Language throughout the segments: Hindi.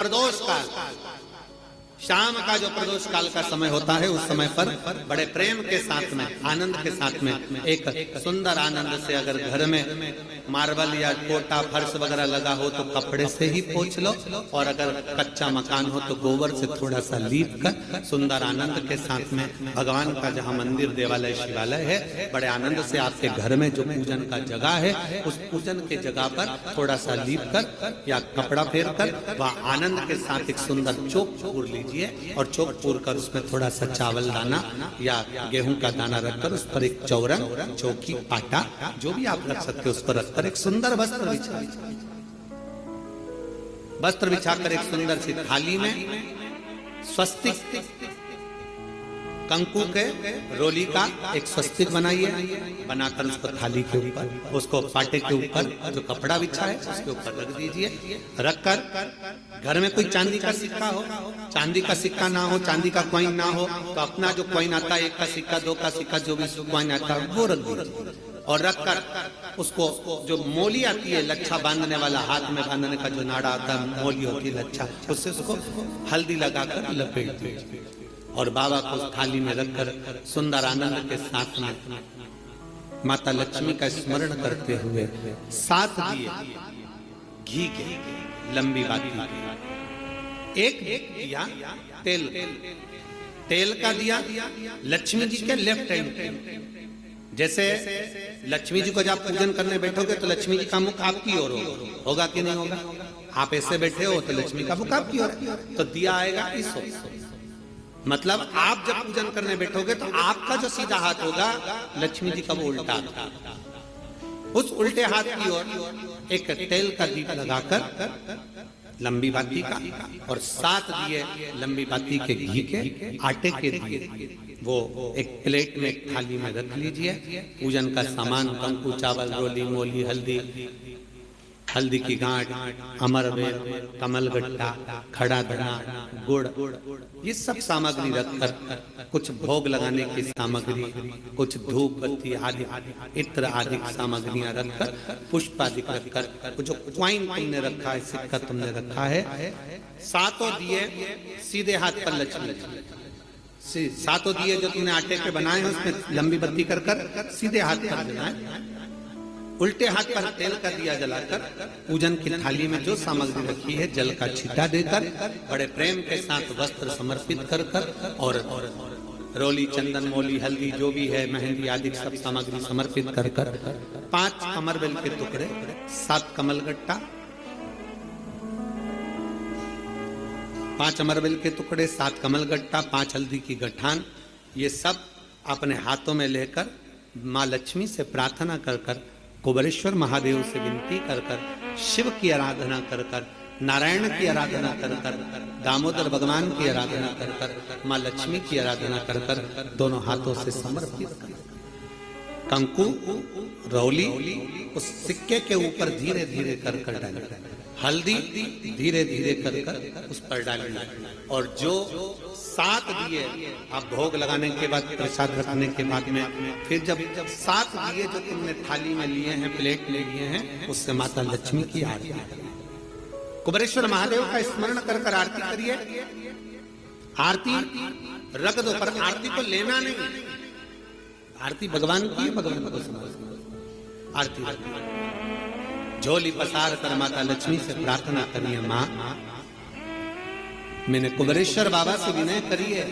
प्रदोष काल, शाम का जो प्रदोष काल का समय होता है, उस समय पर बड़े प्रेम के साथ में, आनंद के साथ में, एक सुंदर आनंद से अगर घर में मार्बल या कोटा फर्श वगैरह लगा हो तो कपड़े से ही पोंछ लो, और अगर कच्चा मकान हो तो गोबर से थोड़ा सा लीप कर सुंदर आनंद के साथ में भगवान का जहाँ मंदिर, देवालय, शिवालय है, बड़े आनंद से आपके घर में जो पूजन का जगह है, उस पूजन के जगह पर थोड़ा सा लीप कर या कपड़ा फेर कर वह आनंद के साथ एक सुंदर चौक पूर लीजिए, और चौक पूर कर उसमें थोड़ा सा चावल दाना या गेहूं का दाना रखकर उस पर एक चौरंग, चौकी, पाटा, जो भी आप रख सकते हो उस पर रखकर एक सुंदर वस्त्र बिछाकर एक सुंदर सी थाली में स्वस्तिक कंकु के रोली का एक स्वस्तिक बनाइए, बनाकर उसको थाली के ऊपर, उसको पाटे के ऊपर जो कपड़ा बिछा है उसके ऊपर रख दीजिए। रखकर घर में कोई चांदी का सिक्का हो, चांदी का सिक्का ना हो, चांदी का कॉइन ना हो, तो अपना जो कॉइन आता है, 1 का सिक्का, 2 का सिक्का, जो भी कॉइन आता है वो रख दीजिए। और रखकर उसको जो मोली आती है, लच्छा बांधने वाला, हाथ में बांधने का जो नाड़ा आता है, मोली होती है लच्छा, उससे उसको हल्दी लगाकर लपेट दीजिए और बाबा को थाली में रखकर सुंदर आनंद के साथ में माता लक्ष्मी का स्मरण करते हुए 7 दिए घी के, लंबी बाती, एक दिया तेल का दिया लक्ष्मी जी के लेफ्ट हैंड। जैसे लक्ष्मी जी को जब पूजन करने बैठोगे तो लक्ष्मी जी का मुख आपकी ओर होगा कि नहीं होगा? आप ऐसे बैठे हो तो लक्ष्मी का मुख आपकी ओर, तो दिया आएगा इस ओर। मतलब आप जब पूजन करने बैठोगे तो आपका जो सीधा हाथ होगा, लक्ष्मी जी का वो उल्टा होगा। उस उल्टे हाथ की ओर एक तेल का दीप लगाकर लंबी बाती का, और 7 दिए लंबी बाती के घी के, आटे के दिए, वो एक प्लेट में, एक थाली में रख लीजिए। पूजन का सामान, कंकु, चावल, रोली, मोली, हल्दी की गांठ, अमरवेल, कमलगट्टा, खड़ा धना, गुड़, ये सब सामग्री रखकर, कुछ भोग लगाने की सामग्री, कुछ धूप बत्ती आदि, इत्र आदि सामग्रियां रखकर, पुष्प आदि रखकर, जो क्वाइन तुमने रखा है, सिक्का तुमने रखा है, 7 दिए सीधे हाथ पर लक्ष्मी, 7 दिए जो तुमने आटे के बनाए हैं उसमें लंबी बत्ती कर कर सीधे हाथ पर जलाए। उल्टे हाथ पर तेल का दिया जलाकर पूजन की थाली में जो सामग्री रखी है, जल का छींटा देकर, बड़े प्रेम के साथ वस्त्र समर्पित कर कर, और रोली, चंदन, मोली, हल्दी, जो भी है, मेहंदी आदि सब सामग्री समर्पित कर कर, 5 अमरवेल के टुकड़े, 7 कमलगट्टा, 5 अमरवेल के टुकड़े, 7 कमलगट्टा, 5 हल्दी की गठान, ये सब अपने हाथों में लेकर माँ लक्ष्मी से प्रार्थना कर कर, कुबेरेश्वर महादेव से विनती कर कर, शिव की आराधना कर कर, नारायण की आराधना कर कर, दामोदर भगवान की आराधना कर कर, माँ लक्ष्मी की आराधना कर कर, दोनों हाथों से समर्पित कर कंकु, रौली उस सिक्के के ऊपर धीरे धीरे कर कर डालें, हल्दी धीरे धीरे कर कर उस पर डालें, और जो 7 दिए आप भोग लगाने के बाद, प्रसाद रखने के बाद में, फिर जब 7 दिए जो तुमने थाली में लिए हैं, प्लेट में लिए हैं, उससे माता लक्ष्मी की आरती करिए, कुबेरेश्वर महादेव का स्मरण कर कर आरती करिए। आरती रख दो, पर आरती को लेना नहीं, आरती भगवान की है, भगवान को समझ, आरती झोली पसार कर माता लक्ष्मी से प्रार्थना करिए, माँ मैंने कुबेरेश्वर बाबा से विनय करी है,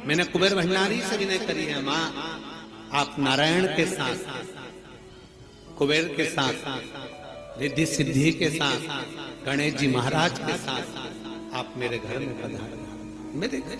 मैंने कुबेर भंडारी से विनय करी है, माँ आप नारायण के साथ, कुबेर के साथ, रिद्धि सिद्धि के साथ, गणेश जी महाराज के साथ आप मेरे घर में पधारो, मेरे घर